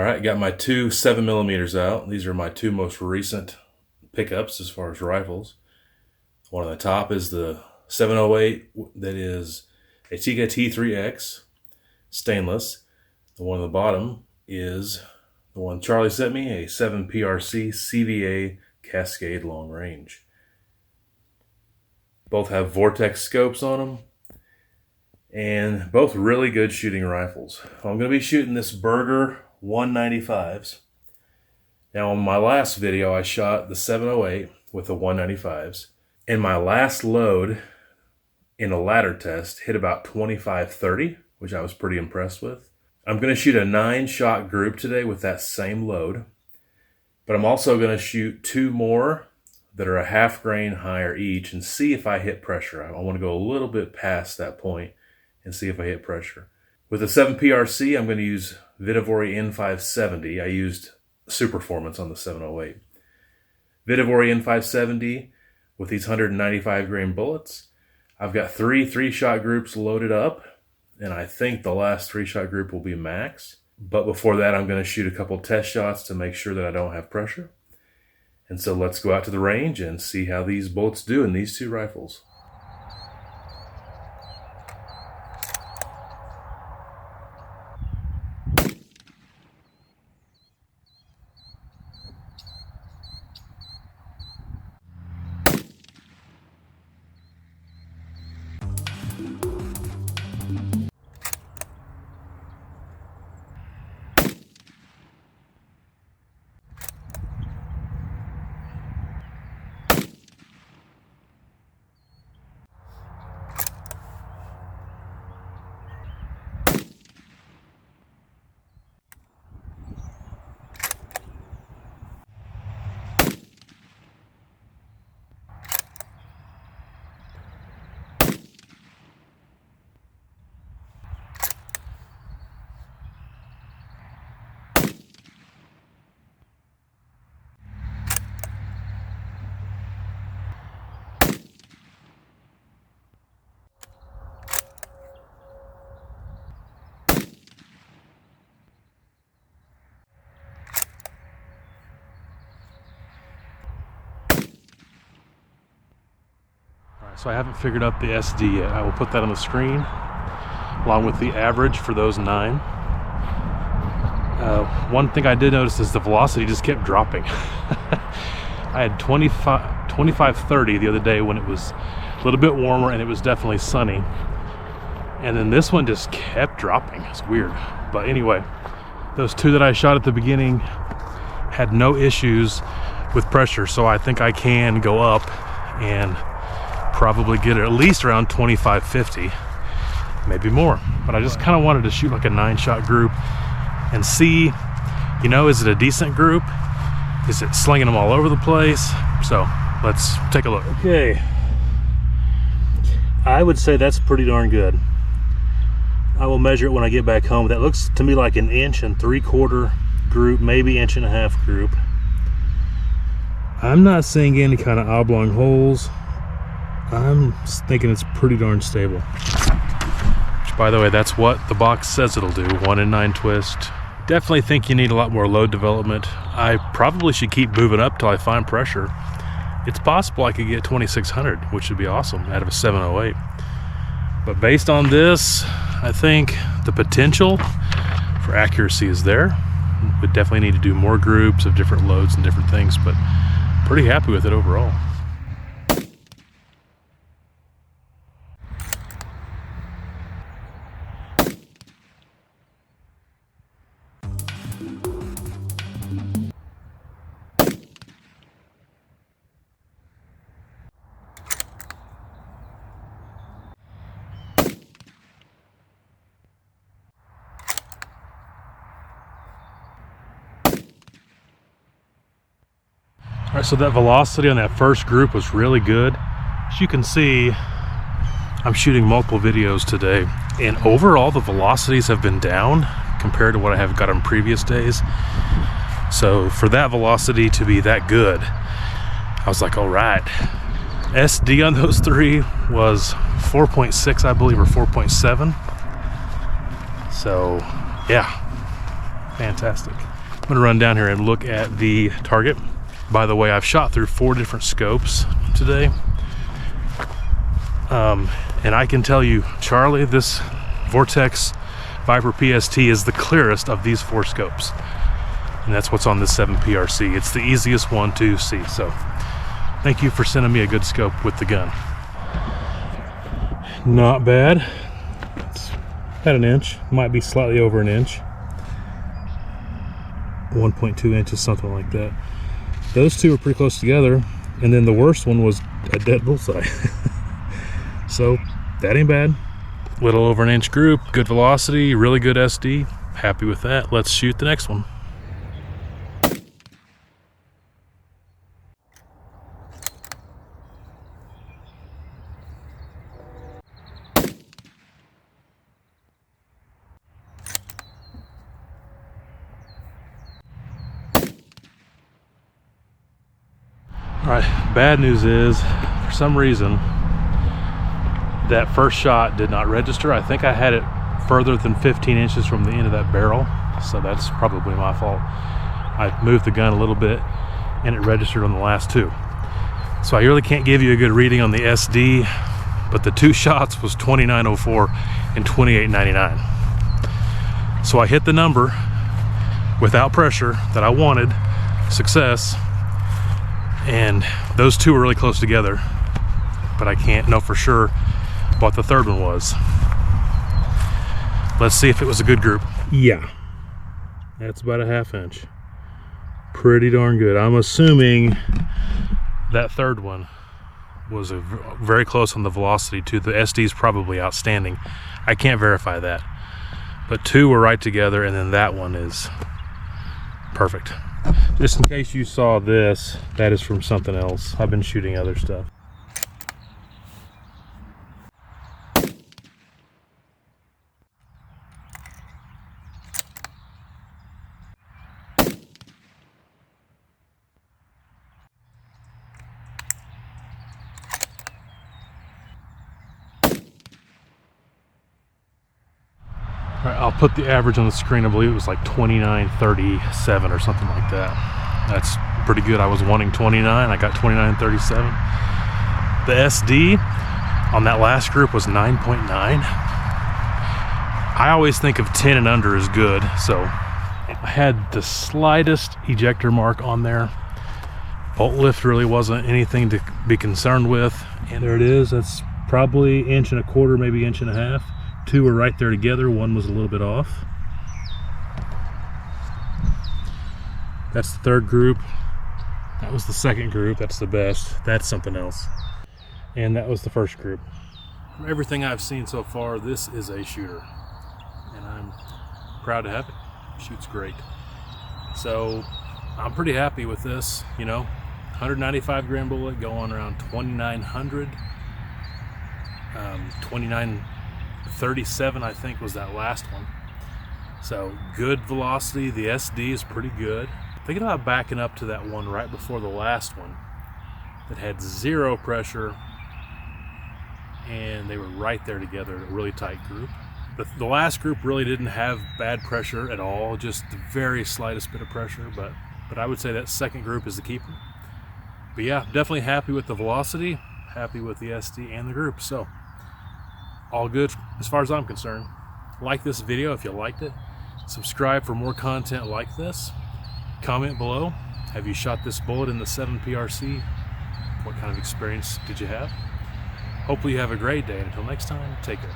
right, got my two 7mm out. These are my two most recent pickups as far as rifles. One on the top is the 708, that is a Tikka T3X stainless. The one on the bottom is the one Charlie sent me, a 7 PRC CVA Cascade long range. Both have Vortex scopes on them, and both really good shooting rifles. I'm going to be shooting this Berger 195s. Now, on my last video, I shot the 708 with the 195s, and my last load in a ladder test hit about 25-30, which I was pretty impressed with. I'm going to shoot a 9-shot group today with that same load, but I'm also going to shoot two more that are a half grain higher each and see if I hit pressure. I want to go a little bit past that point and see if I hit pressure. With the 7 PRC, I'm going to use Vidavori N570. I used Superformance on the 708. Vidavori N570 with these 195 grain bullets. I've got three 3-shot groups loaded up, and I think the last 3-shot group will be max. But before that, I'm going to shoot a couple test shots to make sure that I don't have pressure. And so let's go out to the range and see how these bullets do in these two rifles. So I haven't figured out the SD yet. I will put that on the screen along with the average for those 9. One thing I did notice is the velocity just kept dropping. I had 25-30 the other day when it was a little bit warmer and it was definitely sunny. And then this one just kept dropping. It's weird. But anyway, those two that I shot at the beginning had no issues with pressure, so I think I can go up and probably get it at least around 25-50, maybe more. But I just kind of wanted to shoot like a 9-shot group and see, you know, is it a decent group? Is it slinging them all over the place? So let's take a look. Okay, I would say that's pretty darn good. I will measure it when I get back home. That looks to me like an 1.75" group, maybe 1.5" group. I'm not seeing any kind of oblong holes. I'm thinking it's pretty darn stable. Which, by the way, that's what the box says it'll do, 1 in 9 twist. Definitely think you need a lot more load development. I probably should keep moving up till I find pressure. It's possible I could get 2600, which would be awesome out of a 708. But based on this, I think the potential for accuracy is there. We definitely need to do more groups of different loads and different things, but pretty happy with it overall. All right, so that velocity on that first group was really good. As you can see, I'm shooting multiple videos today, and overall the velocities have been down compared to what I have got on previous days. So for that velocity to be that good, I was like, all right. SD on those 3 was 4.6, I believe, or 4.7. So yeah, fantastic. I'm gonna run down here and look at the target. By the way, I've shot through 4 different scopes today. And I can tell you, Charlie, this Vortex Viper PST is the clearest of these 4 scopes. And that's what's on this 7 PRC. It's the easiest one to see. So thank you for sending me a good scope with the gun. Not bad. It's about an inch, might be slightly over an inch. 1.2 inches, something like that. Those two are pretty close together, and then the worst one was a dead bullseye. So that ain't bad. Little over an inch group, good velocity, really good SD. Happy with that. Let's shoot the next one. All right, bad news is, for some reason, that first shot did not register. I think I had it further than 15 inches from the end of that barrel, so that's probably my fault. I moved the gun a little bit and it registered on the last 2. So I really can't give you a good reading on the SD, but the 2 shots was 29.04 and 28.99. So I hit the number without pressure that I wanted, success. And those 2 were really close together, but I can't know for sure what the third one was. Let's see if it was a good group. Yeah, that's about a 1/2 inch. Pretty darn good. I'm assuming that third one was very close on the velocity too. The SD is probably outstanding. I can't verify that, but 2 were right together, and then that one is perfect. Just in case you saw this, that is from something else. I've been shooting other stuff. All right, I'll put the average on the screen. I believe it was like 29.37 or something like that. That's pretty good. I was wanting 29. I got 29.37. The SD on that last group was 9.9. I always think of 10 and under is good, so I had the slightest ejector mark on there. Bolt lift really wasn't anything to be concerned with. And there it is. That's probably 1.25 inches, maybe 1.5 inches. 2 were right there together, 1 was a little bit off. That's the third group. That was the second group. That's the best. That's something else. And that was the first group. From everything I've seen so far, this is a shooter, and I'm proud to have it. Shoots great. So I'm pretty happy with this. You know, 195 gram bullet going around 2,900. 29.37 I think was that last one. So good velocity. The SD is pretty good. Thinking about backing up to that one right before the last one that had 0 pressure, and they were right there together in a really tight group. The last group really didn't have bad pressure at all, just the very slightest bit of pressure, but I would say that second group is the keeper. But yeah, definitely happy with the velocity, happy with the SD and the group. So all good as far as I'm concerned. Like this video if you liked it. Subscribe for more content like this. Comment below. Have you shot this bullet in the 7 PRC? What kind of experience did you have? Hopefully you have a great day. Until next time, take care.